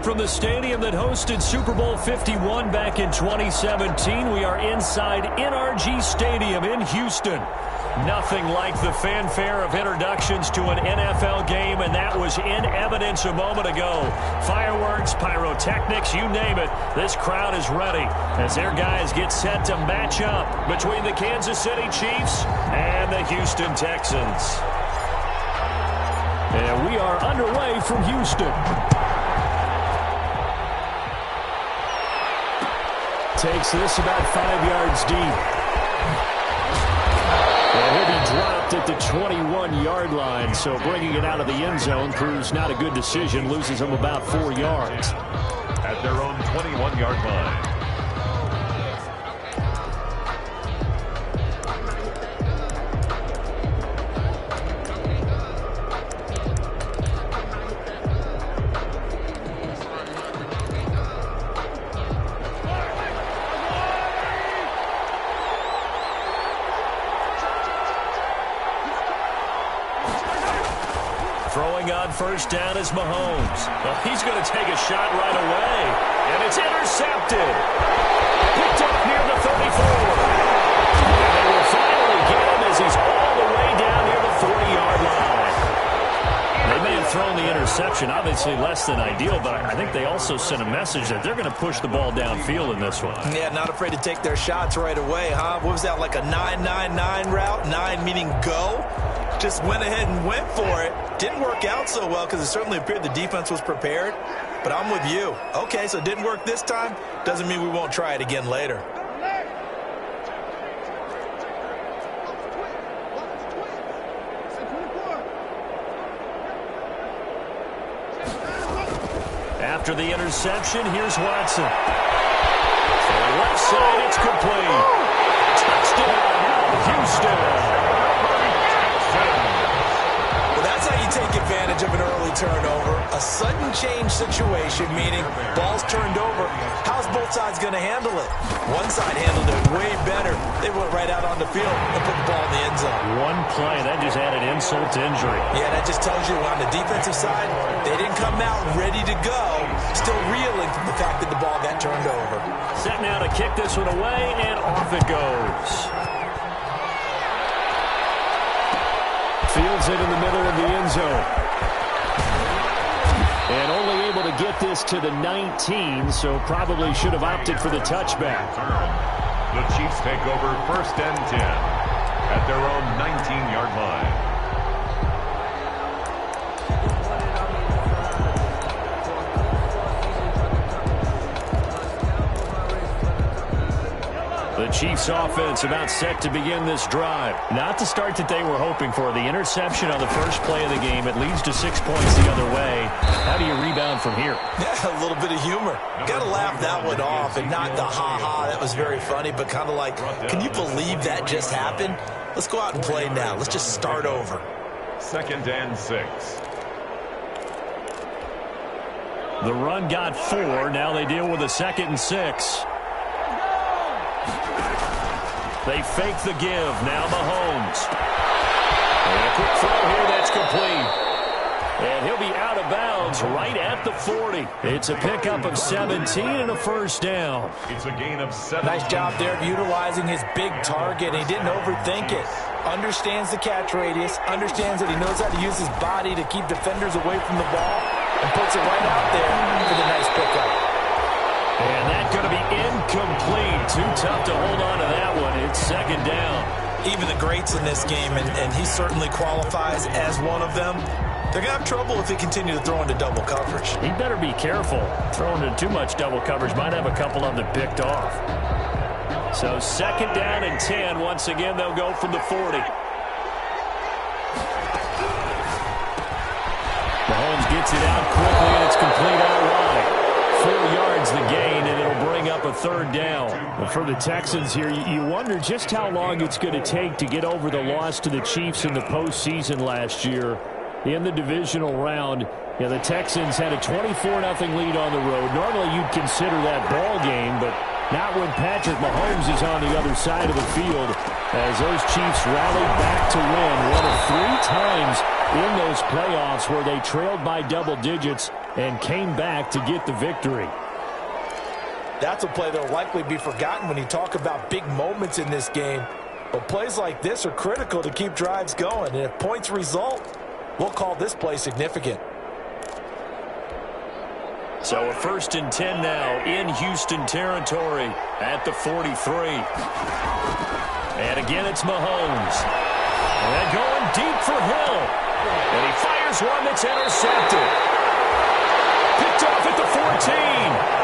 From the stadium that hosted Super Bowl 51 back in 2017, we are inside NRG Stadium in Houston. Nothing like the fanfare of introductions to an NFL game, and that was in evidence a moment ago. Fireworks, pyrotechnics, you name it. This crowd is ready as their guys get set to match up between the Kansas City Chiefs and the Houston Texans. And we are underway from Houston. Takes this about 5 yards deep. And he'll be dropped at the 21-yard line, so bringing it out of the end zone proves not a good decision, loses him about 4 yards. At their own 21-yard line. Throwing on first down is Mahomes. Well, he's going to take a shot right away. And it's intercepted. Picked up near the 34. And they will finally get him as he's all the way down near the 40-yard line. They may have thrown the interception, obviously less than ideal, but I think they also sent a message that they're going to push the ball downfield in this one. Yeah, not afraid to take their shots right away, huh? What was that, like a 9-9-9 route? 9 meaning go? Just went ahead and went for it. Didn't work out so well because it certainly appeared the defense was prepared. But I'm with you. Okay, so it didn't work this time. Doesn't mean we won't try it again later. After the interception, here's Watson. To the left side, it's complete. Touchdown, Houston. Take advantage of an early turnover, a sudden change situation, meaning ball's turned over. How's both sides going to handle it? One side handled it way better. They went right out on the field and put the ball in the end zone. One play, that just added insult to injury. Yeah, that just tells you on the defensive side, they didn't come out ready to go, still reeling from the fact that the ball got turned over. Set now to kick this one away, and off it goes. Fields it in the middle of the end zone. And only able to get this to the 19, so probably should have opted for the touchback. The Chiefs take over 1st and 10 at their own 19-yard line. The Chiefs offense about set to begin this drive. Not the start that they were hoping for. The interception on the first play of the game. It leads to 6 points the other way. How do you rebound from here? Yeah, a little bit of humor. Got to laugh that one off and not the ha-ha. That was very funny, but kind of like, can you believe that just happened? Let's go out and play now. Let's just start over. 2nd and 6. The run got 4. Now they deal with a 2nd and 6. They fake the give. Now Mahomes. And a quick throw here. That's complete. And he'll be out of bounds right at the 40. It's a pickup of 17 and a first down. It's a gain of 7. Nice job there of utilizing his big target. He didn't overthink it. Understands the catch radius. Understands that he knows how to use his body to keep defenders away from the ball. And puts it right out there for the nice pickup. And that's going to be incomplete. Too tough to hold on to that one. It's 2nd down. Even the greats in this game, and he certainly qualifies as one of them, they're going to have trouble if they continue to throw into double coverage. He better be careful. Throwing into too much double coverage might have a couple of them picked off. So 2nd down and 10. Once again, they'll go from the 40. Mahomes gets it out quickly, and it's complete out wide. 4 yards the gain, and it'll bring up a 3rd down. And for the Texans here, you wonder just how long it's going to take to get over the loss to the Chiefs in the postseason last year in the divisional round. Yeah, the Texans had a 24-0 lead on the road. Normally you'd consider that ball game, but Not when Patrick Mahomes is on the other side of the field, as those Chiefs rallied back to win one of 3 times in those playoffs where they trailed by double digits and came back to get the victory. That's a play that will likely be forgotten when you talk about big moments in this game. But plays like this are critical to keep drives going. And if points result, we'll call this play significant. So a 1st and 10 now in Houston territory at the 43. And again, it's Mahomes. And going deep for Hill. And he fires one that's intercepted. Picked off at the 14.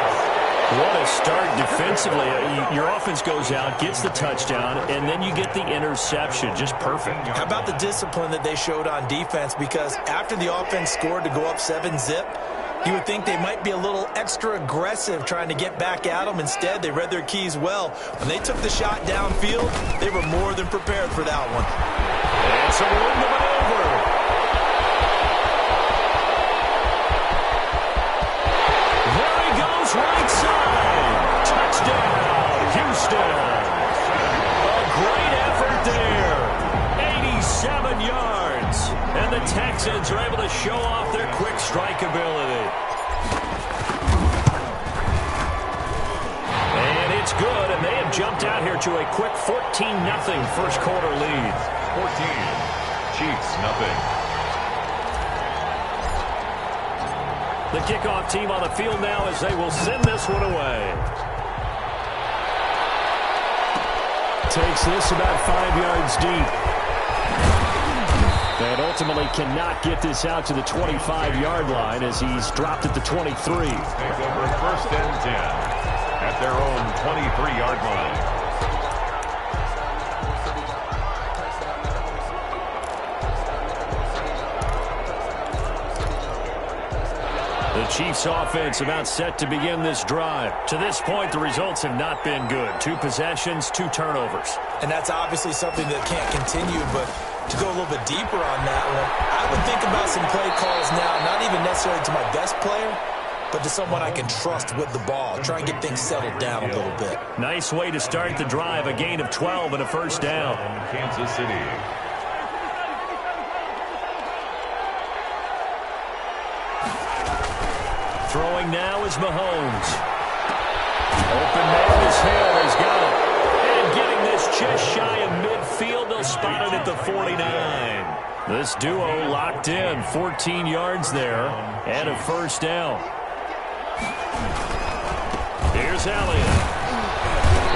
What a start defensively. Your offense goes out, gets the touchdown, and then you get the interception. Just perfect. How about the discipline that they showed on defense? Because after the offense scored to go up 7-zip, you would think they might be a little extra aggressive trying to get back at them. Instead, they read their keys well. When they took the shot downfield, they were more than prepared for that one. And some room to maneuver. There he goes, right side. Touchdown, Houston. A great effort there. 87 yards. And the Texans are able to show off their quick strike ability. And it's good, and they have jumped out here to a quick 14-0 first quarter lead. 14, Chiefs, nothing. The kickoff team on the field now as they will send this one away. Takes this about 5 yards deep. And ultimately cannot get this out to the 25-yard line as he's dropped at the 23. Take over 1st and 10 at their own 23-yard line. The Chiefs offense about set to begin this drive. To this point, the results have not been good. 2 possessions, 2 turnovers. And that's obviously something that can't continue, but to go a little bit deeper on that one, I would think about some play calls now, not even necessarily to my best player, but to someone I can trust with the ball. Try and get things settled down a little bit. Nice way to start the drive. A gain of 12 and a first down. Kansas City. Throwing now is Mahomes. Open man is Hill. He's got it. And getting this just shy of midfield. They'll spot it at the 49. This duo locked in. 14 yards there and a first down. Here's Elliott.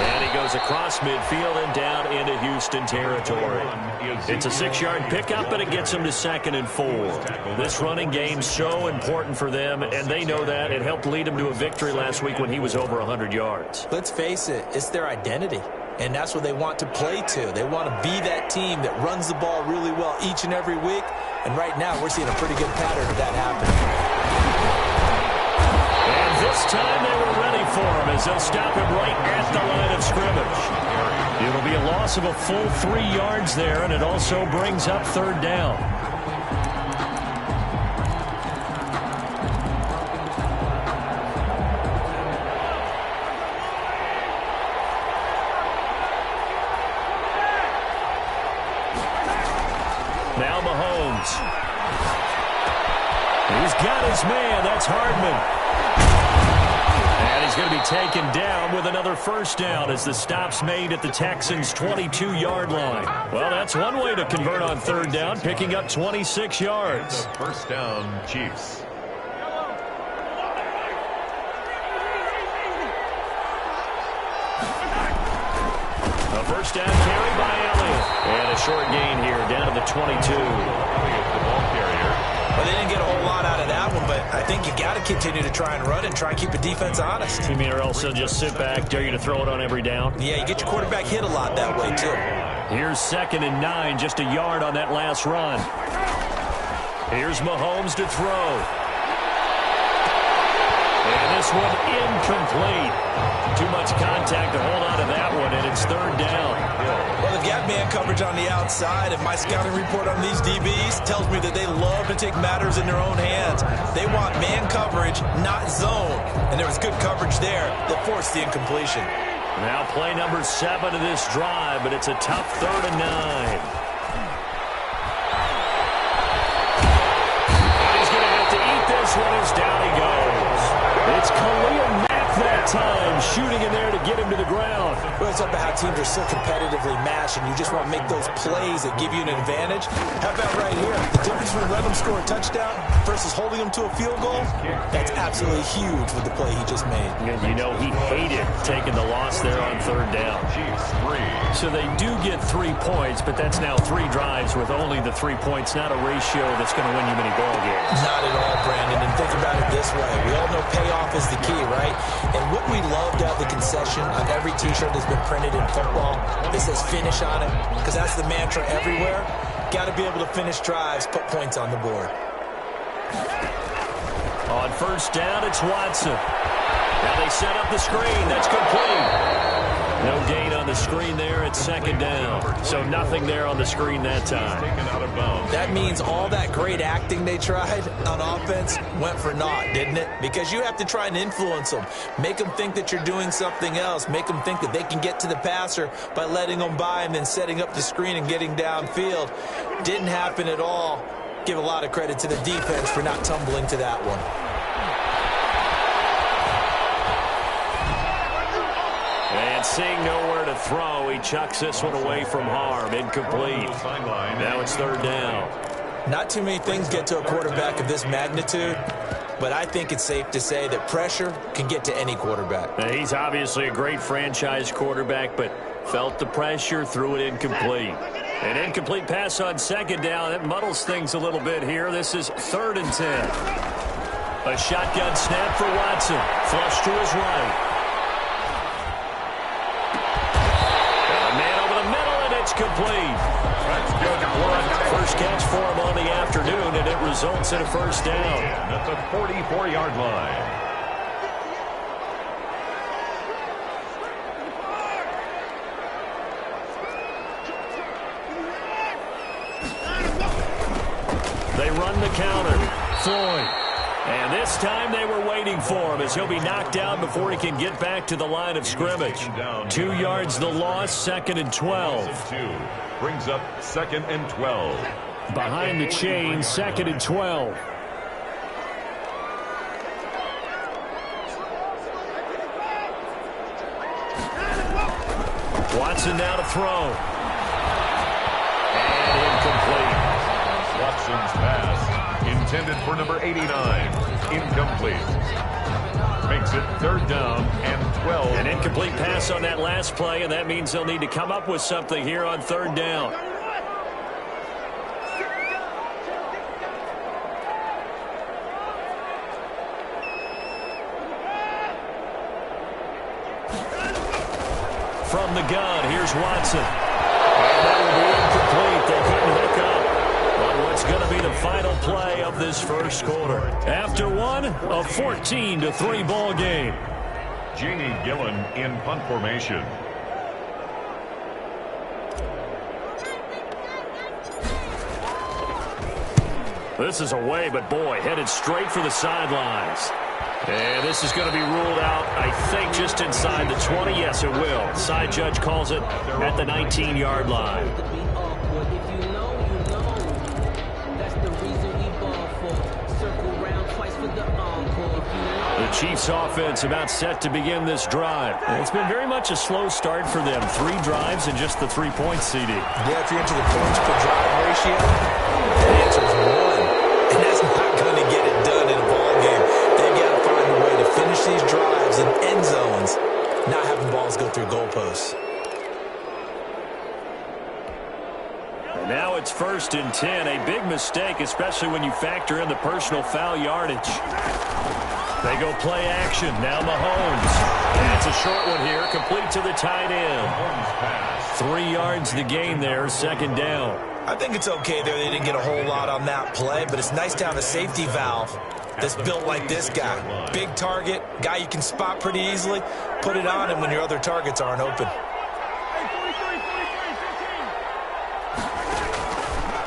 And he goes across midfield and down into Houston territory. It's a 6-yard pickup, and it gets them to 2nd and 4. This running game's so important for them, and they know that. It helped lead them to a victory last week when he was over 100 yards. Let's face it, it's their identity, and that's what they want to play to. They want to be that team that runs the ball really well each and every week, and right now we're seeing a pretty good pattern of that happening. And this time they were ready for him as they'll stop him right at the line of scrimmage. It'll be a loss of a full 3 yards there, and it also brings up 3rd down. Now Mahomes. He's got his man. That's Hardman. And he's going to be taken down with another first down as the stop's made at the Texans' 22-yard line. Well, that's one way to convert on 3rd down, picking up 26 yards. First down, Chiefs. A first down carry by Elliott. And a short gain here down to the 22. Elliott, the ball carrier. Well, they didn't get a whole lot out of that one, but I think you got to continue to try and run and try and keep the defense honest. You mean or else they'll just sit back, dare you to throw it on every down? Yeah, you get your quarterback hit a lot that way, too. Here's 2nd and 9, just a yard on that last run. Here's Mahomes to throw. And this one incomplete. Too much contact to hold on to that one, and it's third down. Well, they've got man coverage on the outside, and my scouting report on these DBs tells me that they love to take matters in their own hands. They want man coverage, not zone. And there was good coverage there that forced the incompletion. Now play number 7 of this drive, but it's a tough 3rd and 9. He's going to have to eat this one as down he goes. It's Khalil Mack that time, shooting in there to get him to the ground. Well, it's about how teams are so competitively matched, and you just want to make those plays that give you an advantage. How about right here? The difference between letting them score a touchdown versus holding them to a field goal, that's absolutely huge with the play he just made. And you know he hated taking the loss there on 3rd down. So they do get 3 points, but that's now 3 drives with only the 3 points, not a ratio that's going to win you many ball games. Not at all, Brandon, and think about it this way. We all know payoff is the key, right? And what we love to have the concession on every T-shirt that's been printed in football that says finish on it, because that's the mantra everywhere. Got to be able to finish drives, put points on the board. On 1st down, it's Watson. Now they set up the screen. That's complete. No gain on the screen there. It's 2nd down. So nothing there on the screen that time. That means all that great acting they tried on offense went for naught, didn't it? Because you have to try and influence them. Make them think that you're doing something else. Make them think that they can get to the passer by letting them by and then setting up the screen and getting downfield. Didn't happen at all. Give a lot of credit to the defense for not tumbling to that one. And seeing nowhere to throw, he chucks this one away from harm. Incomplete. Now it's 3rd down. Not too many things get to a quarterback of this magnitude, but I think it's safe to say that pressure can get to any quarterback. Now, he's obviously a great franchise quarterback, but felt the pressure, threw it incomplete. An incomplete pass on 2nd down. That muddles things a little bit here. This is 3rd and 10. A shotgun snap for Watson. Flush to his right. It's complete. First catch for him on the afternoon, and it results in a 1st down. At the 44-yard line. They run the counter. Floyd. And this time they were waiting for him as he'll be knocked down before he can get back to the line of scrimmage. 2 yards the loss, 2nd and 12. Brings up 2nd and 12. Behind the chain, 2nd and 12. Watson now to throw. And incomplete. Watson's pass. Intended for number 89. Incomplete. Makes it 3rd down and 12. An incomplete pass on that last play, and that means they'll need to come up with something here on 3rd down. From the gun, here's Watson. And that will be incomplete. They couldn't hook up on what's going to be the final play of this 1st quarter. After one, a 14-3 ball game. Jeannie Gillen in punt formation. This is away, but boy, headed straight for the sidelines. And this is going to be ruled out, I think, just inside the 20. Yes, it will. Side judge calls it at the 19-yard line. The Chiefs offense about set to begin this drive. And it's been very much a slow start for them. 3 drives and just the 3 points, CD. Yeah, if you're into the points per drive ratio, the answer is 1. And that's not going to get it done in a ball game. They've got to find a way to finish these drives in end zones, not having balls go through goalposts. And now it's 1st and 10. A big mistake, especially when you factor in the personal foul yardage. They go play action. Now Mahomes. And it's a short one here, complete to the tight end. 3 yards the gain there, 2nd down. I think it's okay there. They didn't get a whole lot on that play, but it's nice to have a safety valve that's built like this guy. Big target, guy you can spot pretty easily. Put it on him when your other targets aren't open.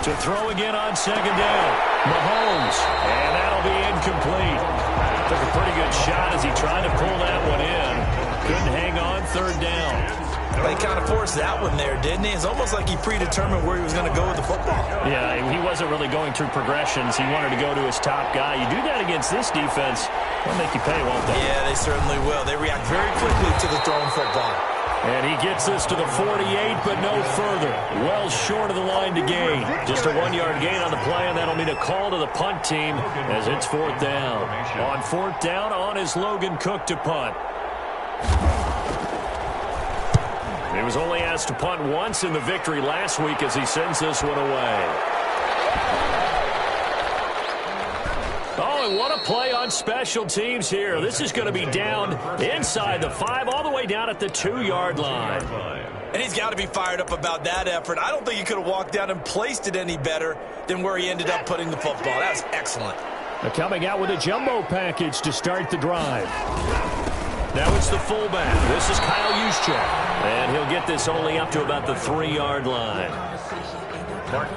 To throw again on second down. Mahomes, and that'll be incomplete. Took a pretty good shot as he tried to pull that one in. Couldn't hang on third down. They kind of forced that one there, didn't he? It's almost like he predetermined where he was going to go with the football. Yeah, he wasn't really going through progressions. He wanted to go to his top guy. You do that against this defense, they'll make you pay, won't they? Yeah, they certainly will. They react very quickly to the thrown football. And he gets this to the 48, but no further. Well short of the line to gain. Just a 1-yard gain on the play, and that'll mean a call to the punt team as it's fourth down. On fourth down, on is Logan Cook to punt. He was only asked to punt once in the victory last week as he sends this one away. Oh, and what a play on special teams here. This is going to be down inside the 5, all the way down at the 2-yard line. And he's got to be fired up about that effort. I don't think he could have walked down and placed it any better than where he ended up putting the football. That was excellent. They're coming out with a jumbo package to start the drive. Now it's the fullback. This is Kyle Juszczyk. And he'll get this only up to about the 3-yard line.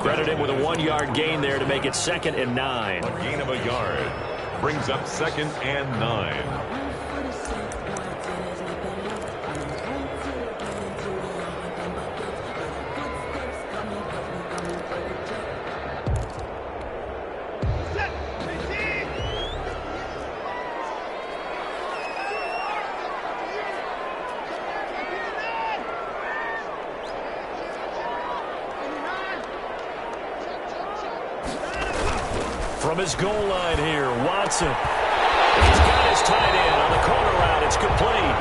Credit him with a 1-yard gain there to make it 2nd and 9. A gain of a yard brings up 2nd and 9. From his goal line here, Watson. He's got his tight end on the corner route. It's complete.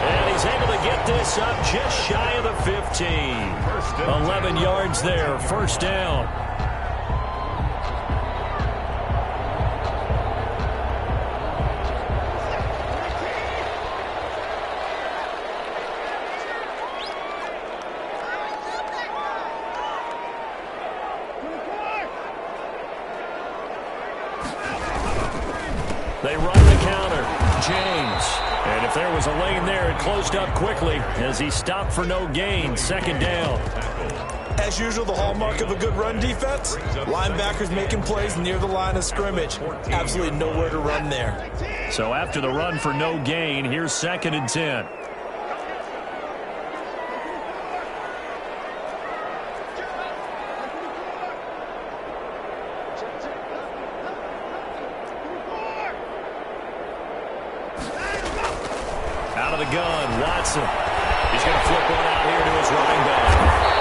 And he's able to get this up just shy of the 15. 11 yards there, first down. They run the counter. James. And if there was a lane there, it closed up quickly as he stopped for no gain. 2nd down. As usual, the hallmark of a good run defense, linebackers making plays near the line of scrimmage. Absolutely nowhere to run there. So after the run for no gain, here's 2nd and 10. Out of the gun, Watson. He's going to flip one out here to his running back.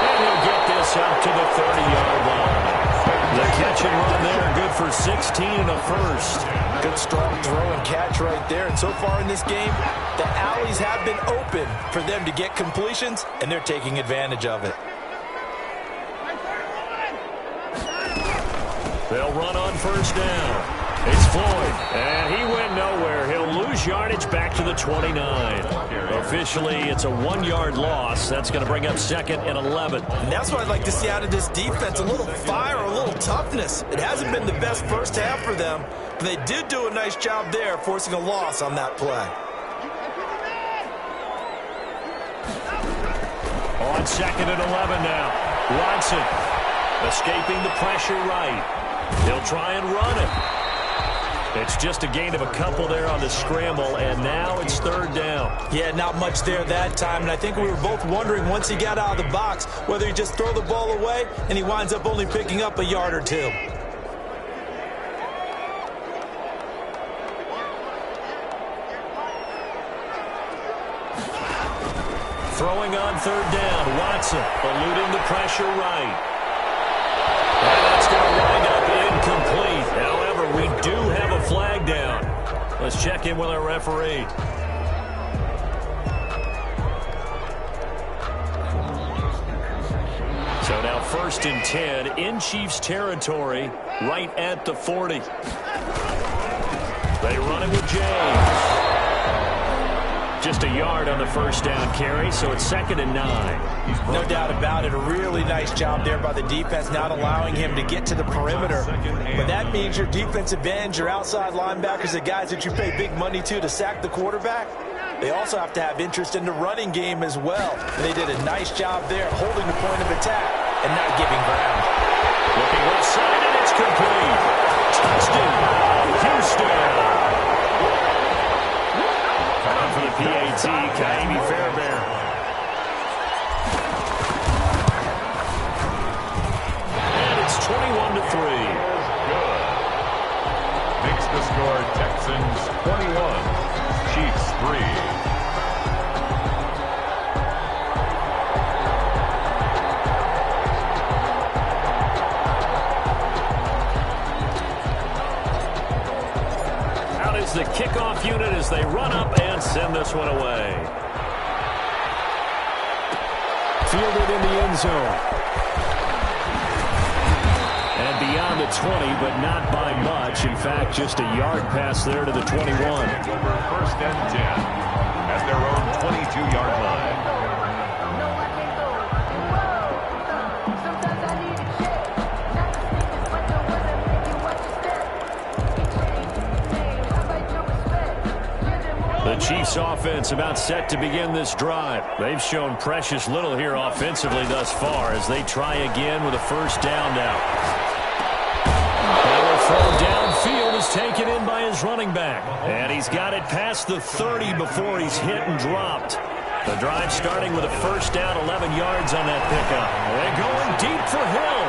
And he'll get this up to the 30-yard line. The catch and run there, good for 16 and a first. Good strong throw and catch right there. And so far in this game, the alleys have been open for them to get completions, and they're taking advantage of it. They'll run on first down. It's Floyd, and he went nowhere. He'll lose yardage back to the 29. Officially, it's a 1-yard loss. That's going to bring up 2nd and 11. And that's what I'd like to see out of this defense, a little fire, a little toughness. It hasn't been the best first half for them, but they did do a nice job there, forcing a loss on that play. On 2nd and 11 now. Watson escaping the pressure right. He'll try and run it. It's just a gain of a couple there on the scramble, and now it's 3rd down. Yeah, not much there that time, and I think we were both wondering once he got out of the box whether he just throw the ball away, and he winds up only picking up a yard or 2. Throwing on 3rd down, Watson eluding the pressure right. And that's going to wind up incomplete. However, we do have a flag down. Let's check in with our referee. So now 1st and 10 in Chiefs territory, right at the 40. They run it with James. just a yard on the first down carry, so it's 2nd and 9. No doubt about it. A really nice job there by the defense, not allowing him to get to the perimeter. But that means your defensive ends, your outside linebackers, the guys that you pay big money to sack the quarterback, they also have to have interest in the running game as well. And they did a nice job there holding the point of attack and not giving ground. Looking left side, and it's complete. Touchdown, Houston. Coming for the PAT, Kaimi Fairbairn. And it's 21-3. Good. Makes the score Texans 21, Chiefs 3. The kickoff unit as they run up and send this one away. Fielded in the end zone. And beyond the 20, but not by much. In fact, just a yard pass there to the 21. Over 1st and 10 at their own 22-yard line. The Chiefs offense about set to begin this drive. They've shown precious little here offensively thus far as they try again with a first down now. Now throw downfield is taken in by his running back. And he's got it past the 30 before he's hit and dropped. The drive starting with a first down, 11 yards on that pickup. They're going deep for Hill.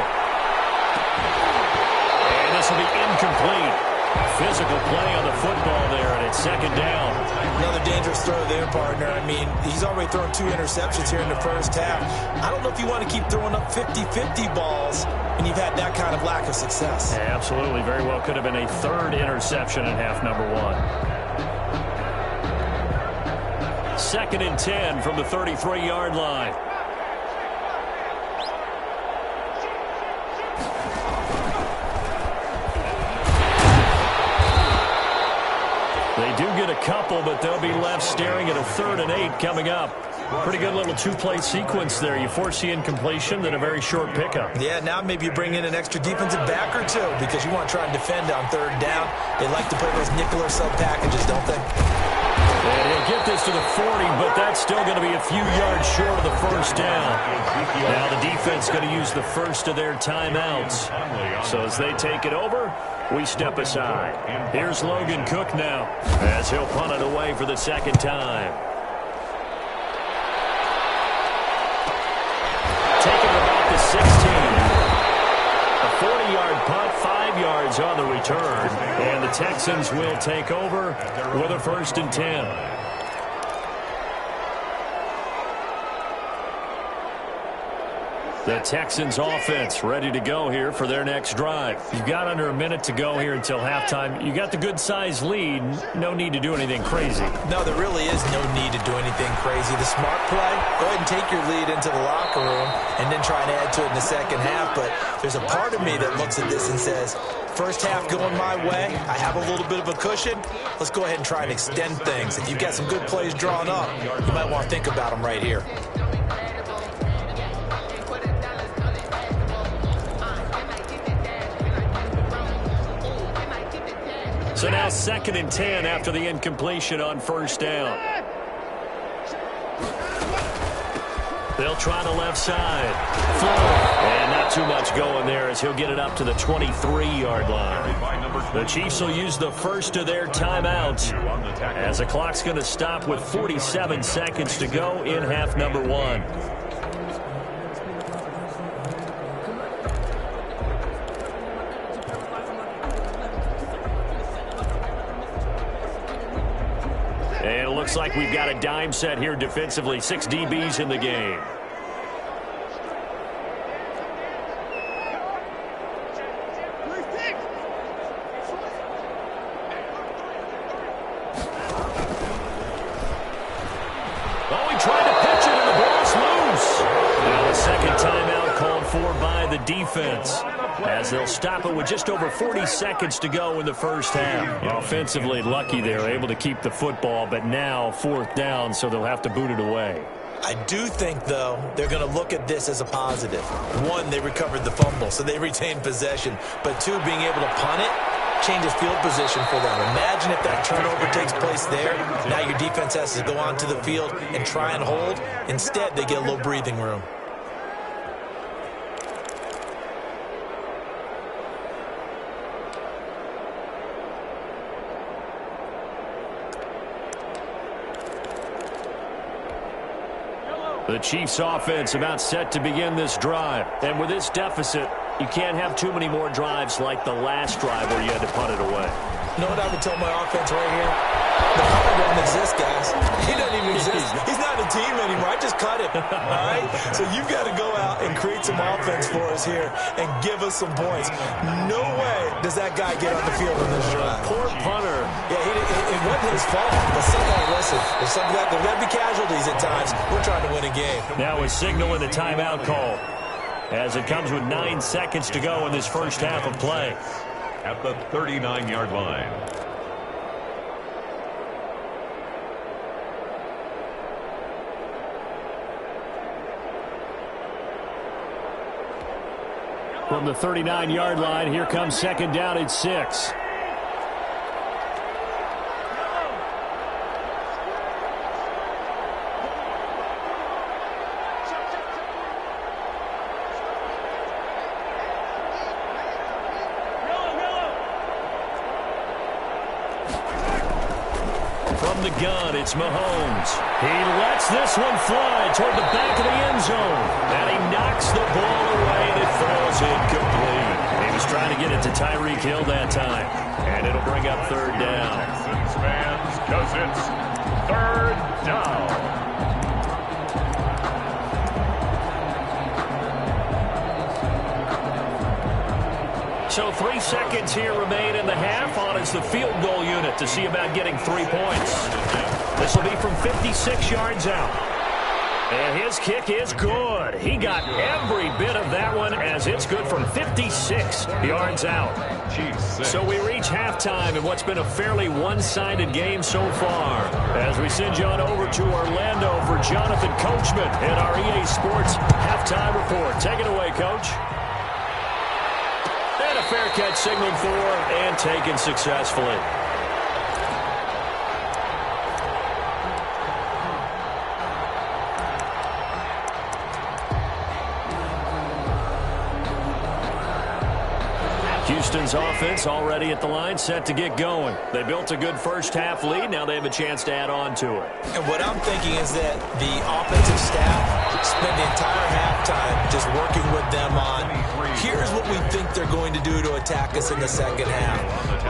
And this will be incomplete. Physical play on the football there, and it's 2nd down. Another dangerous throw there, partner. I mean, he's already thrown 2 interceptions here in the first half. I don't know if you want to keep throwing up 50-50 balls when you've had that kind of lack of success. Yeah, absolutely. Very well could have been a 3rd interception in half number 1. 2nd and 10 from the 33-yard line. They do get a couple, but they'll be left staring at a 3rd and 8 coming up. Pretty good little 2-play sequence there. You force the incompletion, then a very short pickup. Yeah, now maybe you bring in an extra defensive back or 2 because you want to try and defend on 3rd down. They like to play those nickel or sub packages, don't they? And he'll get this to the 40, but that's still going to be a few yards short of the first down. Now the defense going to use the first of their timeouts. So as they take it over, we step aside. Here's Logan Cook now as he'll punt it away for the 2nd time. Taking about the 16. A 40-yard punt, 5 yards on the return. And the Texans will take over with a 1st and 10. The Texans offense ready to go here for their next drive. You've got under a minute to go here until halftime. You got the good-sized lead. No need to do anything crazy. No, there really is no need to do anything crazy. The smart play, go ahead and take your lead into the locker room and then try and add to it in the second half. But there's a part of me that looks at this and says, first half going my way, I have a little bit of a cushion. Let's go ahead and try and extend things. If you've got some good plays drawn up, you might want to think about them right here. So now 2nd and 10 after the incompletion on first down. They'll try the left side. And not too much going there as he'll get it up to the 23-yard line. The Chiefs will use the first of their timeouts as the clock's going to stop with 47 seconds to go in half number 1. And it looks like we've got a dime set here defensively. 6 DBs in the game. Oh, he tried to pitch it and the ball's loose. Now the second timeout called for by the defense. as they'll stop it with just over 40 seconds to go in the first half. Offensively lucky they're able to keep the football, but now 4th down, so they'll have to boot it away. I do think, though, they're going to look at this as a positive. 1, they recovered the fumble, so they retained possession. But 2, being able to punt it changes field position for them. Imagine if that turnover takes place there. Now your defense has to go onto the field and try and hold. Instead, they get a little breathing room. The Chiefs offense about set to begin this drive. And with this deficit, you can't have too many more drives like the last drive where you had to punt it away. You know what I would tell my offense right here? The punt doesn't exist, guys. He doesn't even exist. He's not a team anymore. I just cut him. All right? So you've got to go out and create some offense for us here and give us some points. No way does that guy get on the field in this drive. Poor punter. Yeah, it wasn't his fault. But somebody, listen, there's going to be casualties at times. We're trying to win a game. Now a signal and a timeout call, as it comes with 9 seconds to go in this first half of play. At the 39-yard line. From the 39-yard line, here comes 2nd down at 6. From the gun, it's Mahomes. He lets this one fly toward the back of the end zone. And he knocks the ball away, and it falls incomplete. He was trying to get it to Tyreek Hill that time. And it'll bring up 3rd down. Texans fans, because it's 3rd down. So 3 seconds here remain in the half on as the field goal unit to see about getting 3 points. This will be from 56 yards out. And his kick is good. He got every bit of that one as it's good from 56 yards out. So we reach halftime in what's been a fairly one-sided game so far. As we send you on over to Orlando for Jonathan Coachman in our EA Sports halftime report. Take it away, Coach. And a fair catch signaled for and taken successfully. Houston's offense already at the line, set to get going. They built a good first half lead. Now they have a chance to add on to it. And what I'm thinking is that the offensive staff spent the entire halftime just working with them on, here's what we think they're going to do to attack us in the second half.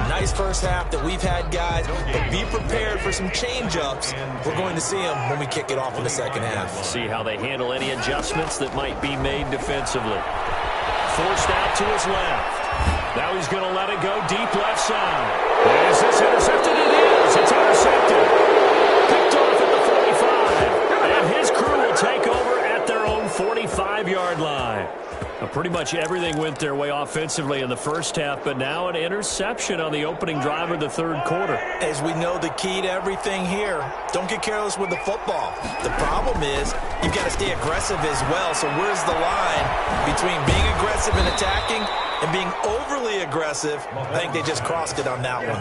Nice first half that we've had, guys, but be prepared for some change-ups. We're going to see them when we kick it off in the second half. See how they handle any adjustments that might be made defensively. Forced out to his left. Now he's going to let it go deep left side. Is this intercepted? It is. It's intercepted. Picked off at the 45. And his crew will take over at their own 45-yard line. Now, pretty much everything went their way offensively in the first half, but now an interception on the opening drive of the third quarter. As we know, the key to everything here, don't get careless with the football. The problem is you've got to stay aggressive as well. So where's the line between being aggressive and attacking and being overly aggressive? I think they just crossed it on that one.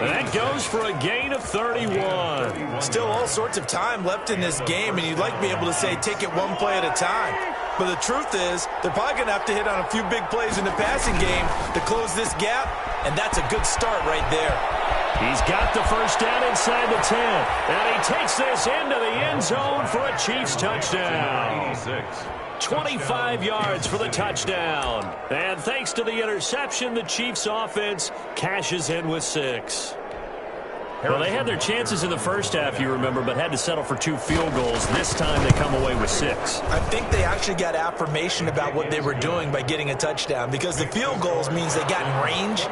That goes for a gain of 31. Still all sorts of time left in this game, and you'd like to be able to say take it one play at a time. But the truth is, they're probably going to have to hit on a few big plays in the passing game to close this gap, and that's a good start right there. He's got the first down inside the 10, and he takes this into the end zone for a Chiefs touchdown. 25 yards for the touchdown. And thanks to the interception, the Chiefs offense cashes in with 6. Well, they had their chances in the first half, you remember, but had to settle for 2 field goals. This time they come away with 6. I think they actually got affirmation about what they were doing by getting a touchdown, because the field goals means they got in range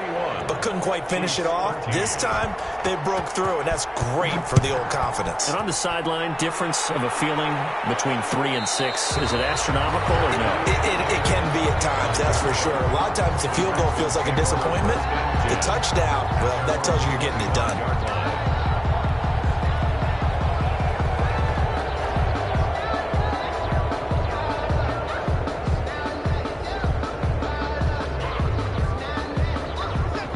but couldn't quite finish it off. This time they broke through, and that's great for the old confidence. And on the sideline, difference of a feeling between 3 and 6, is it astronomical or no? It can be at times, that's for sure. A lot of times the field goal feels like a disappointment. The touchdown, well, that tells you you're getting it done.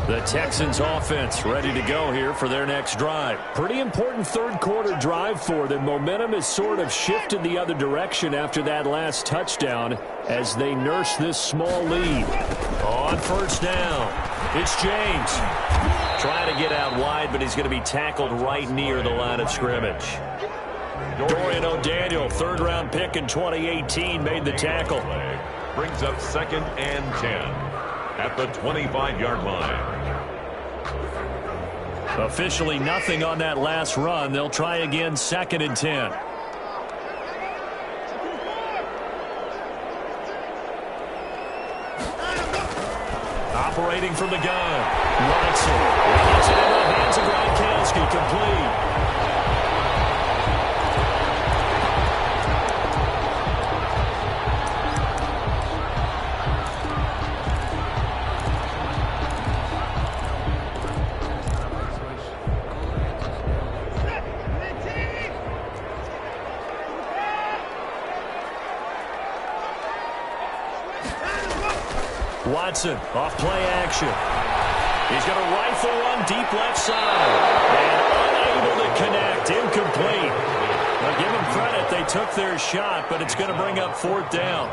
The Texans offense ready to go here for their next drive. Pretty important third quarter drive for them. Momentum has sort of shifted the other direction after that last touchdown as they nurse this small lead. On first down, it's James. Trying to get out wide, but he's going to be tackled right near the line of scrimmage. Dorian O'Daniel, third-round pick in 2018, made the tackle. Brings up 2nd and 10 at the 25-yard line. Officially nothing on that last run. They'll try again 2nd and 10. Operating from the gun. Watson gets it in the hands of Gronkowski, complete. Watson off play action. He's going to rifle one deep left side. And unable to connect. Incomplete. Now give them credit. They took their shot, but it's going to bring up 4th down.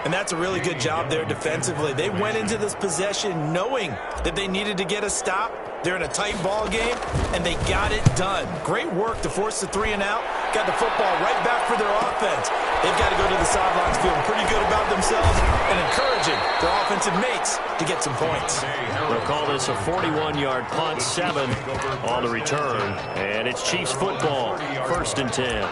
And that's a really good job there defensively. They went into this possession knowing that they needed to get a stop. They're in a tight ball game, and they got it done. Great work to force the 3 and out. Got the football right back for their offense. They've got to go to the sidelines feeling pretty good about themselves and encouraging their offensive mates to get some points. They'll call this a 41-yard punt, 7 on the return. And it's Chiefs football, 1st and 10.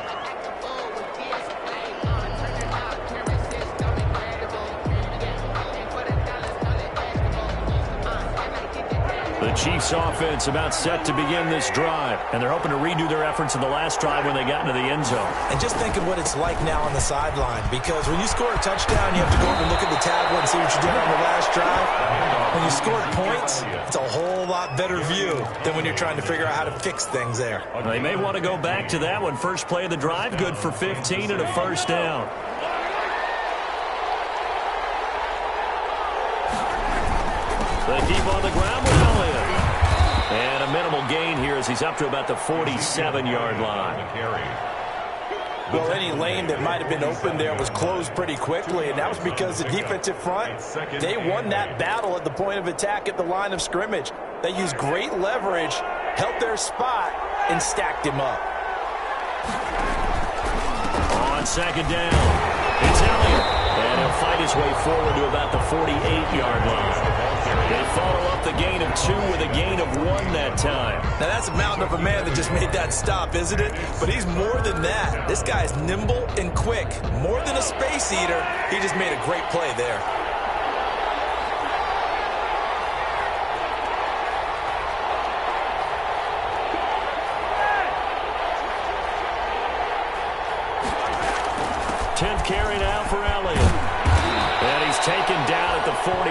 The Chiefs offense about set to begin this drive, and they're hoping to redo their efforts in the last drive when they got into the end zone. And just think of what it's like now on the sideline, because when you score a touchdown, you have to go over and look at the tablet and see what you did on the last drive. When you score points, it's a whole lot better view than when you're trying to figure out how to fix things there. They may want to go back to that one. First play of the drive, good for 15 and a first down. They keep on the ground with Elliott. And a minimal gain here as he's up to about the 47-yard line. Well, any lane that might have been open there was closed pretty quickly, and that was because the defensive front, they won that battle at the point of attack at the line of scrimmage. They used great leverage, held their spot, and stacked him up. On 2nd down, it's Elliott. And he'll fight his way forward to about the 48-yard line. They follow up the gain of 2 with a gain of 1 that time. Now, that's a mountain of a man that just made that stop, isn't it? But he's more than that. This guy's nimble and quick. More than a space eater, he just made a great play there. Carry now for Elliott. And he's taken down at the 43,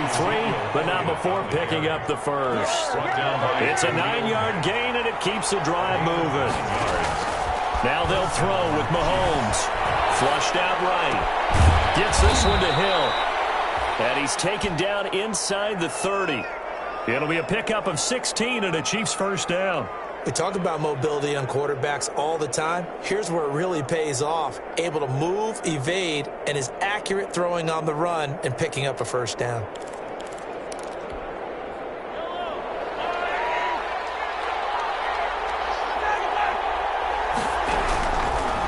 but not before picking up the first. It's a 9-yard gain, and it keeps the drive moving. Now they'll throw with Mahomes. Flushed out right. Gets this one to Hill. And he's taken down inside the 30. It'll be a pickup of 16 and a Chiefs first down. We talk about mobility on quarterbacks all the time. Here's where it really pays off. Able to move, evade, and is accurate throwing on the run and picking up a first down.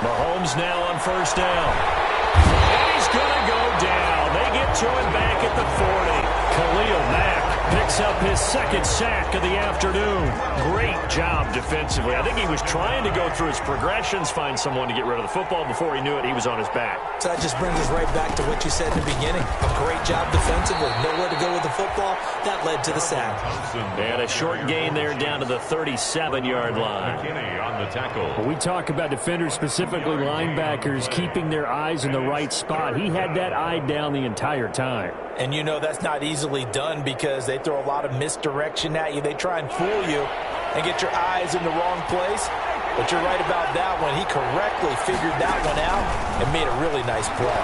Mahomes now on first down. And he's going to go down. They get to him back at the 40. Khalil Mack picks picks up his second sack of the afternoon. Great job defensively. I think he was trying to go through his progressions, find someone to get rid of the football. Before he knew it, he was on his back. So that just brings us right back to what you said in the beginning. A great job defensively. Nowhere to go with the football. That led to the sack. And a short gain there down to the 37-yard line. On the tackle. When we talk about defenders, specifically linebackers, keeping their eyes in the right spot, he had that eye down the entire time. And you know that's not easily done because they throw a lot of misdirection at you. They try and fool you and get your eyes in the wrong place. But you're right about that one. He correctly figured that one out and made a really nice play.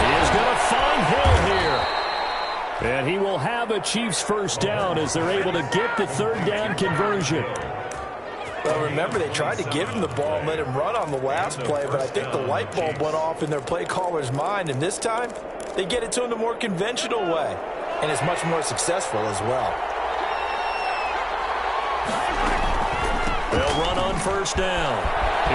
He is going to find Hill here. And he will have a Chiefs first down as they're able to get the third down conversion. Well, remember, they tried to give him the ball and let him run on the last play, but I think the light bulb went off in their play caller's mind, and this time they get it to him the more conventional way, and it's much more successful as well. They'll run on first down.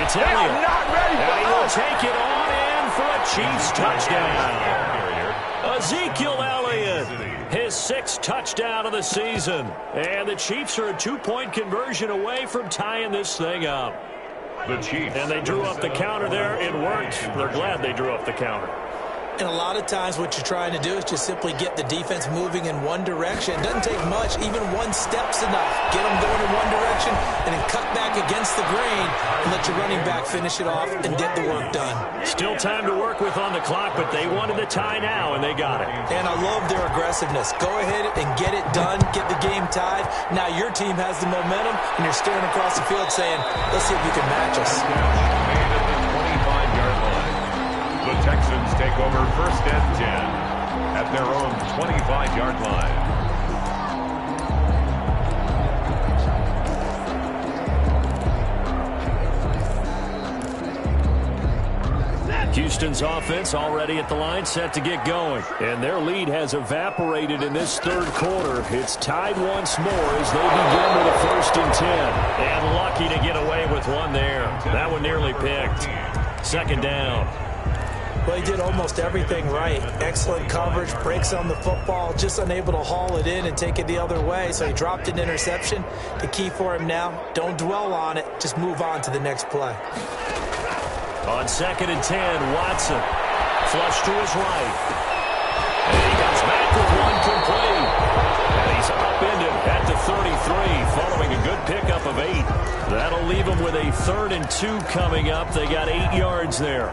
It's Elliott. Not ready for and he will take it on in for a Chiefs touchdown. Ezekiel Elliott, his 6th touchdown of the season. And the Chiefs are a 2-point conversion away from tying this thing up. The Chiefs. And they drew up the counter there. It worked. They're glad they drew up the counter. And a lot of times what you're trying to do is just simply get the defense moving in one direction. It doesn't take much. Even one step's enough. Get them going in one direction and then cut back against the grain and let your running back finish it off and get the work done. Still time to work with on the clock, but they wanted the tie now, and they got it. And I love their aggressiveness. Go ahead and get it done. Get the game tied. Now your team has the momentum, and you're staring across the field saying, let's see if you can match us. The Texans take over 1st and 10 at their own 25-yard line. Houston's offense already at the line, set to get going. And their lead has evaporated in this third quarter. It's tied once more as they begin with a 1st and 10. And lucky to get away with one there. That one nearly picked. 2nd down. Well, he did almost everything right. Excellent coverage, breaks on the football, just unable to haul it in and take it the other way. So he dropped an interception. The key for him now, don't dwell on it. Just move on to the next play. On 2nd and 10, Watson. Flush to his right. And he comes back with one complete. And he's upended at the 33 following a good pickup of 8. That'll leave him with a 3rd and 2 coming up. They got 8 yards there.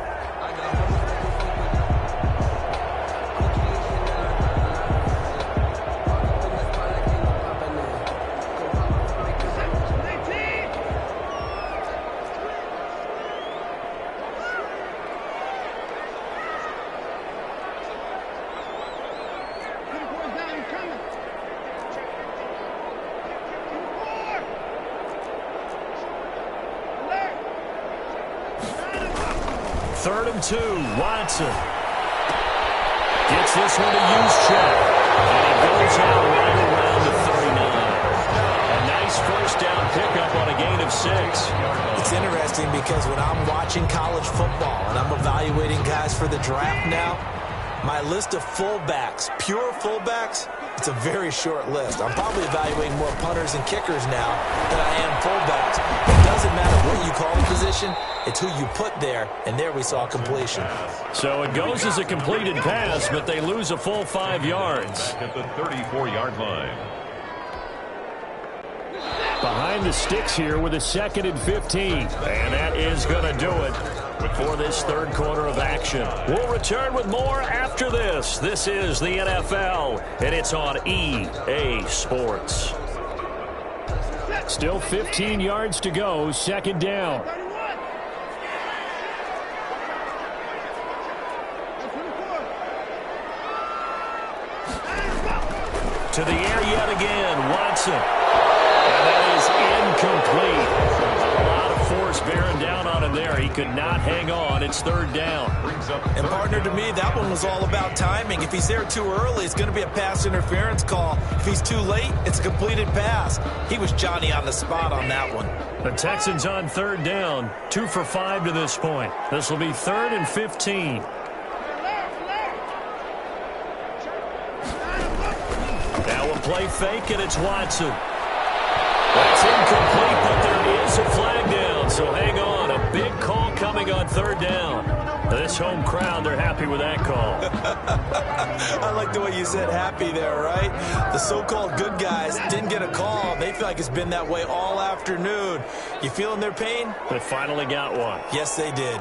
Third and 2, Watson. Gets this one to Juszczyk. And he goes out right around the 39. A nice first down pickup on a gain of 6. It's interesting because when I'm watching college football and I'm evaluating guys for the draft now, my list of fullbacks, pure fullbacks, it's a very short list. I'm probably evaluating more punters and kickers now than I am fullbacks. It doesn't matter what you call the position. It's who you put there, and there we saw completion. So it goes as a completed pass, but they lose a full 5 yards. At the 34-yard line. Behind the sticks here with a 2nd and 15. And that is going to do it for this third quarter of action. We'll return with more after this. This is the NFL, and it's on EA Sports. Still 15 yards to go, 2nd down. To the air yet again, Watson. And that is incomplete. A lot of force bearing down on him there. He could not hang on. It's 3rd down. And partner, to me, that one was all about timing. If he's there too early, it's going to be a pass interference call. If he's too late, it's a completed pass. He was Johnny on the spot on that one. The Texans on 3rd down, 2 for 5 to this point. This will be 3rd and 15. Now a play fake, and it's Watson. That's incomplete, but there is a flag down, so hang on. A big call coming on third down. This home crowd, they're happy with that call. I like the way you said happy there, right? The so-called good guys didn't get a call. They feel like it's been that way all afternoon. You feeling their pain? They finally got one. Yes, they did.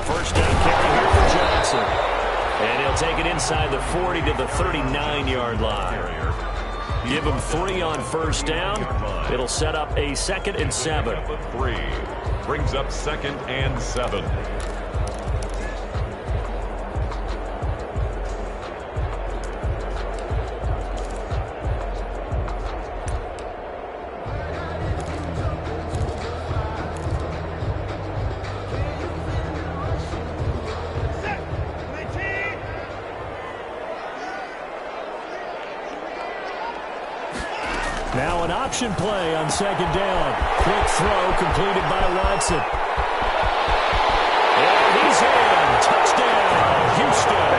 First down carry here for Johnson. And he'll take it inside the 40 to the 39-yard line. Give him 3 on first down. It'll set up a 2nd and 7. 3 brings up 2nd and 7. Now an option play on 2nd down. Quick throw completed by Watson. And he's in. Touchdown, Houston.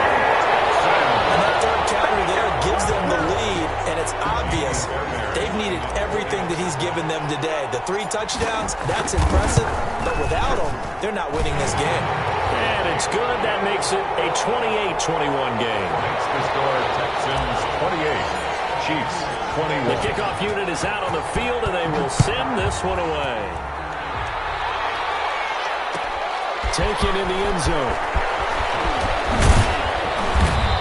And that third counter there gives them the lead, and it's obvious they've needed everything that he's given them today. The 3 touchdowns, that's impressive, but without them, they're not winning this game. And it's good. That makes it a 28-21 game. Makes the score Texans 28, Chiefs 21. The kickoff unit is out on the field, and they will send this one away. Taken in the end zone.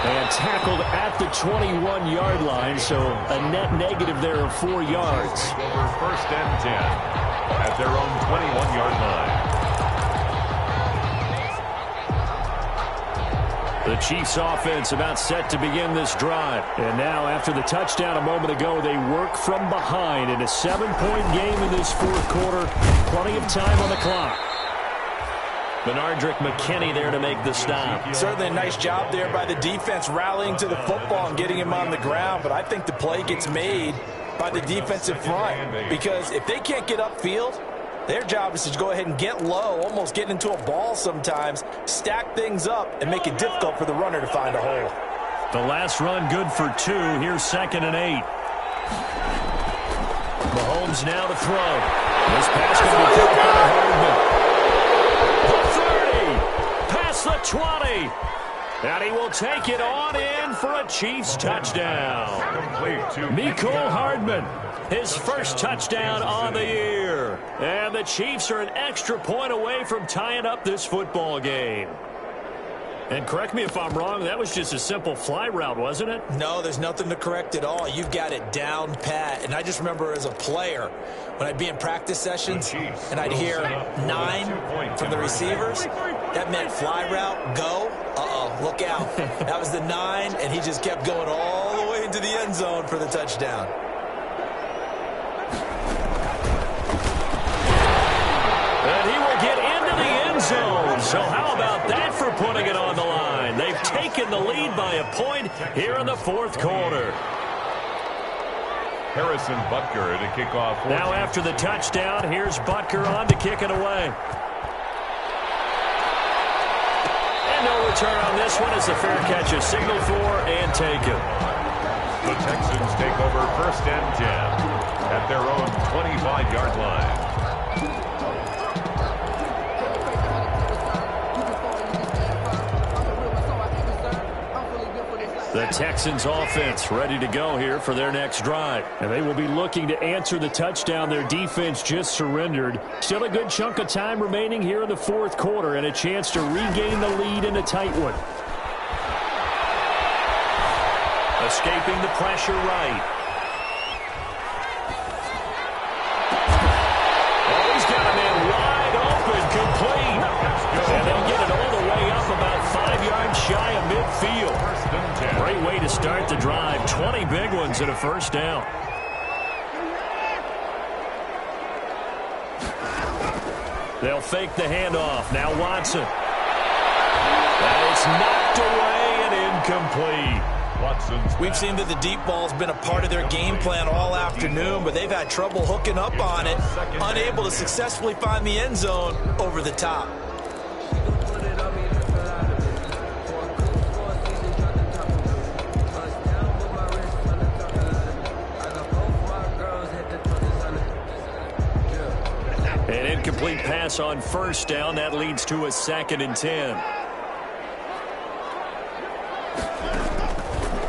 And tackled at the 21-yard line, so a net negative there of 4 yards. Over 1st and 10 at their own 21-yard line. The Chiefs offense about set to begin this drive. And now after the touchdown a moment ago, they work from behind in a 7-point game in this 4th quarter. Plenty of time on the clock. Benardrick McKinney there to make the stop. Certainly a nice job there by the defense rallying to the football and getting him on the ground, but I think the play gets made by the defensive front, because if they can't get upfield, their job is to go ahead and get low, almost get into a ball sometimes, stack things up, and make it difficult for the runner to find a hole. The last run good for 2. Here's 2nd and 8. Mahomes now to throw. This pass going to be caught by Hardman. The 30, past the 20. And he will take it on in for a Chiefs touchdown. Complete to Mecole Hardman, his first touchdown on the year. And the Chiefs are an extra point away from tying up this football game. And correct me if I'm wrong, that was just a simple fly route, wasn't it? No, there's nothing to correct at all. You've got it down pat. And I just remember as a player, when I'd be in practice sessions and I'd hear 9 from the receivers, that meant fly route, go. Uh-oh, look out. That was the 9, and he just kept going all the way into the end zone for the touchdown. And he will get into the end zone. So how about that for putting it on the line? They've taken the lead by a point here in the 4th quarter. Harrison Butker to kick off. Now after the touchdown, here's Butker on to kick it away. And no return on this one as the fair catch is signaled for and taken. The Texans take over 1st and 10 at their own 25-yard line. The Texans offense ready to go here for their next drive. And they will be looking to answer the touchdown their defense just surrendered. Still a good chunk of time remaining here in the 4th quarter and a chance to regain the lead in a tight one. Escaping the pressure right. Oh, he's got a man wide open, complete. And they'll get it all the way up about 5 yards shy of midfield. Great way to start the drive. 20 big ones and a first down. They'll fake the handoff. Now Watson. And it's knocked away and incomplete. We've seen that the deep ball's been a part of their game plan all afternoon, but they've had trouble hooking up on it, unable to successfully find the end zone over the top. An incomplete pass on first down. That leads to a 2nd and 10.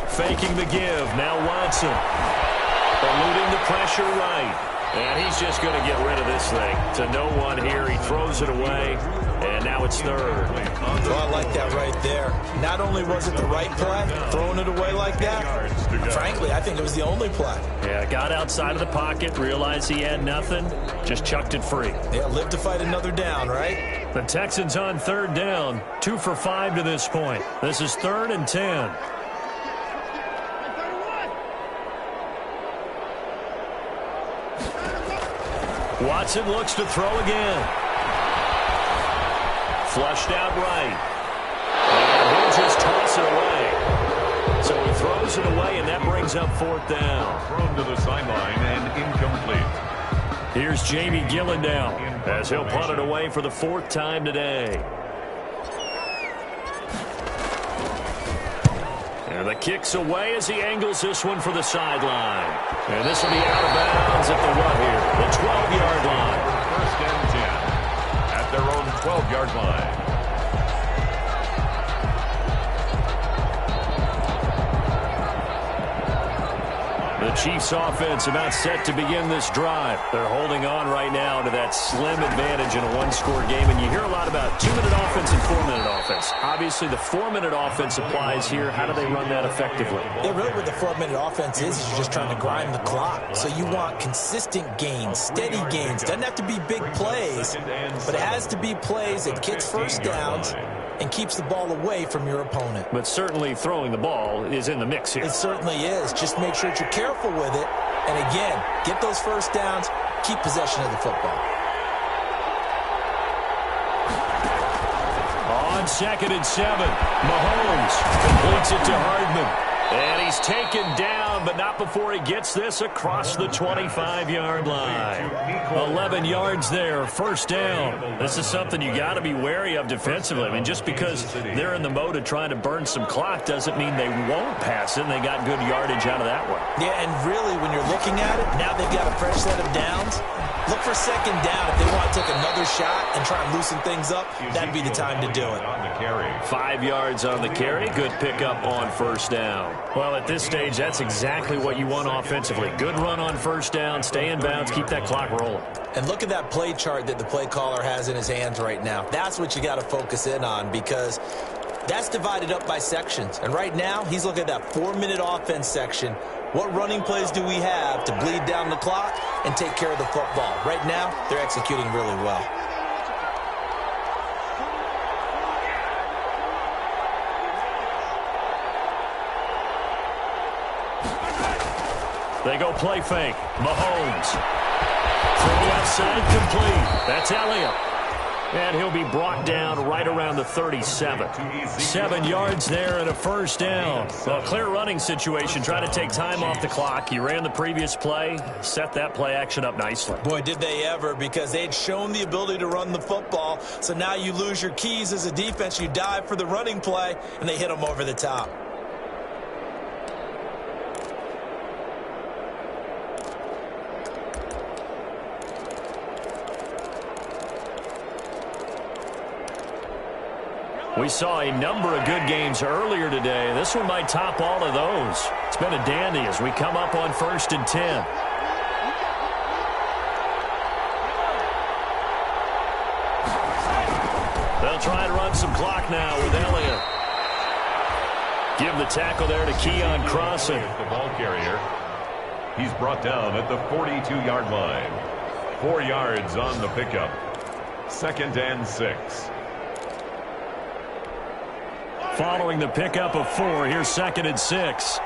Faking the give. Now Watson. Eluding the pressure right. And he's just going to get rid of this thing. To no one here. He throws it away. And now it's 3rd. Well, I like that right there. Not only was it the right play, throwing it away like that, frankly, I think it was the only play. Yeah, got outside of the pocket, realized he had nothing, just chucked it free. Yeah, live to fight another down, right? The Texans on 3rd down, 2 for 5 to this point. This is 3rd and 10. Watson looks to throw again. Flushed out right. And he'll just toss it away. So he throws it away, and that brings up 4th down. Thrown to the sideline and incomplete. Here's Jamie Gillen now as he'll punt it away for the 4th time today. And the kick's away as he angles this one for the sideline. And this will be out of bounds at the what here? The 12-yard line. 1st and 10 at their own 12-yard line. The Chiefs offense about set to begin this drive. They're holding on right now to that slim advantage in a one-score game. And you hear a lot about 2-minute offense and 4-minute offense. Obviously, the 4-minute offense applies here. How do they run that effectively? Yeah, really what the 4-minute offense is you're just trying to grind the clock. So you want consistent gains, steady gains. Doesn't have to be big plays, but it has to be plays that gets first downs and keeps the ball away from your opponent. But certainly throwing the ball is in the mix here. It certainly is. Just make sure that you're careful with it. And again, get those first downs, keep possession of the football. On 2nd and 7, Mahomes completes it to Hardman. And he's taken down, but not before he gets this across the 25-yard line. 11 yards there, 1st down. This is something you got to be wary of defensively. I mean, just because they're in the mode of trying to burn some clock doesn't mean they won't pass it, and they got good yardage out of that one. Yeah, and really, when you're looking at it, now they've got a fresh set of downs. Look for 2nd down. If they want to take another shot and try and loosen things up, that'd be the time to do it. 5 yards on the carry. Good pickup on 1st down. Well, at this stage, that's exactly what you want offensively. Good run on 1st down. Stay in bounds. Keep that clock rolling. And look at that play chart that the play caller has in his hands right now. That's what you got to focus in on because that's divided up by sections. And right now, he's looking at that 4-minute offense section. What running plays do we have to bleed down the clock and take care of the football? Right now, they're executing really well. They go play fake. Mahomes. Throw outside complete. That's Elliott. And he'll be brought down right around the 37. 7 yards there and a 1st down. Well, clear running situation. Try to take time off the clock. He ran the previous play, set that play action up nicely. Boy, did they ever, because they'd shown the ability to run the football. So now you lose your keys as a defense. You dive for the running play, and they hit them over the top. We saw a number of good games earlier today. This one might top all of those. It's been a dandy as we come up on 1st and 10. They'll try and run some clock now with Elliott. Give the tackle there to Keon Crossan. The ball carrier. He's brought down at the 42-yard line. 4 yards on the pickup. 2nd and 6. Following the pickup of 4, here's 2nd and 6.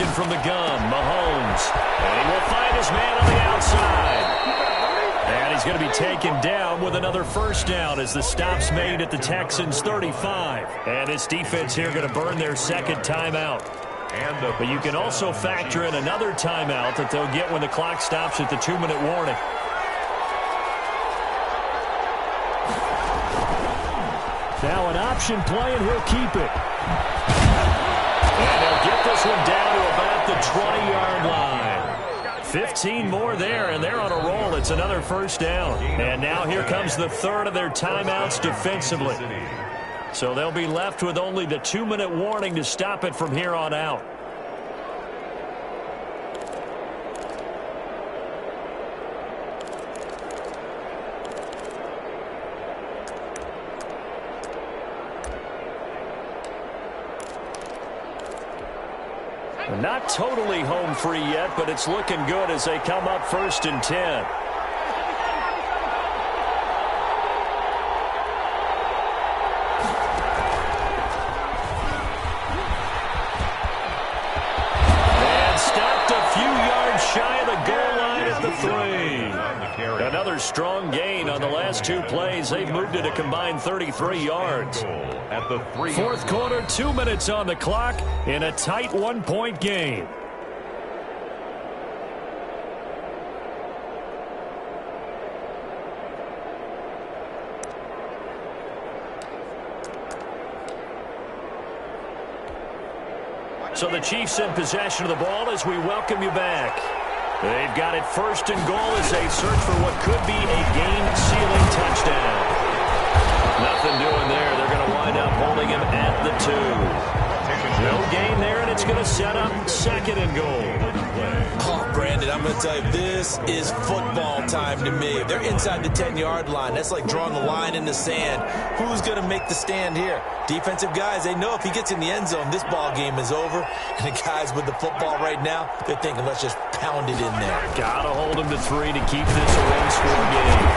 Working from the gun, Mahomes. And he will find his man on the outside. And he's going to be taken down with another first down as the stop's made at the Texans' 35. And this defense here going to burn their second timeout. But you can also factor in another timeout that they'll get when the clock stops at the 2-minute warning. Now an option play, and he'll keep it. And they'll get this one down to about the 20-yard line. 15 more there, and they're on a roll. It's another first down. And now here comes the third of their timeouts defensively. So they'll be left with only the 2-minute warning to stop it from here on out. Not totally home free yet, but it's looking good as they come up 1st and 10. Shy of the goal line at the 3. Another strong gain on the last 2 plays. They've moved it a combined 33 yards. Fourth quarter, 2 minutes on the clock in a tight 1-point game. So the Chiefs in possession of the ball as we welcome you back. They've got it 1st and goal as they search for what could be a game-sealing touchdown. Nothing doing there. They're going to wind up holding him at the 2. No gain there, and it's going to set up 2nd and goal. Oh, Brandon, I'm going to tell you, this is football time to me. If they're inside the 10-yard line, that's like drawing the line in the sand. Who's going to make the stand here? Defensive guys, they know if he gets in the end zone, this ball game is over. And the guys with the football right now, they're thinking, let's just pound it in there. Got to hold him to 3 to keep this a one-score game.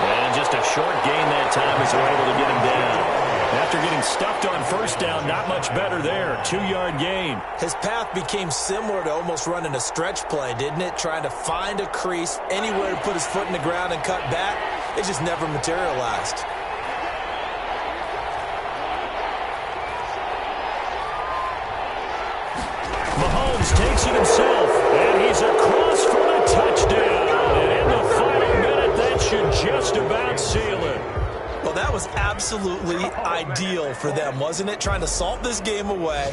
And just a short gain that time as they're able to get him down. After getting stuffed on first down, not much better there. 2-yard gain. His path became similar to almost running a stretch play, didn't it? Trying to find a crease, anywhere to put his foot in the ground and cut back. It just never materialized. Mahomes takes it himself, and he's across for the touchdown. And in the final minute, that should just about seal it. Well, that was absolutely ideal for them, wasn't it? Trying to salt this game away.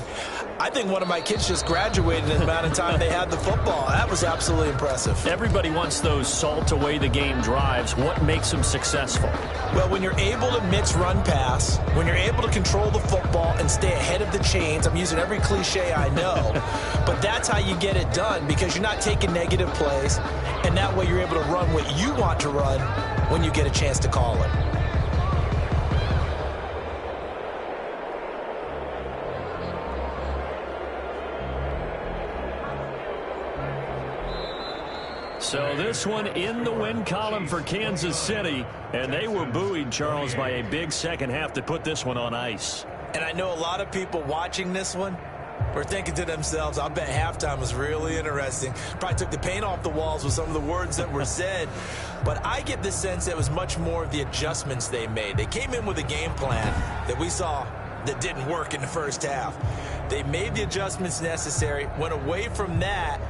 I think one of my kids just graduated in the amount of time they had the football. That was absolutely impressive. Everybody wants those salt-away-the-game drives. What makes them successful? Well, when you're able to mix run-pass, when you're able to control the football and stay ahead of the chains, I'm using every cliche I know, but that's how you get it done because you're not taking negative plays, and that way you're able to run what you want to run when you get a chance to call it. So this one in the win column for Kansas City, and they were buoyed, Charles, by a big second half to put this one on ice. And I know a lot of people watching this one were thinking to themselves, I bet halftime was really interesting. Probably took the paint off the walls with some of the words that were said. But I get the sense it was much more of the adjustments they made. They came in with a game plan that we saw that didn't work in the first half. They made the adjustments necessary, went away from that,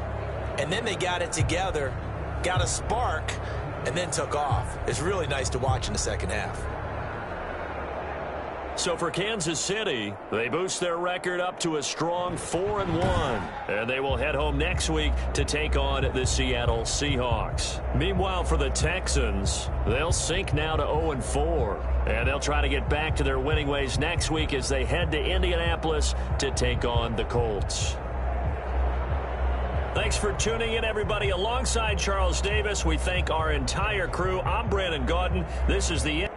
and then they got it together, got a spark, and then took off. It's really nice to watch in the second half. So for Kansas City, they boost their record up to a strong 4-1. And they will head home next week to take on the Seattle Seahawks. Meanwhile, for the Texans, they'll sink now to 0-4. And they'll try to get back to their winning ways next week as they head to Indianapolis to take on the Colts. Thanks for tuning in, everybody. Alongside Charles Davis, we thank our entire crew. I'm Brandon Gaudin. This is the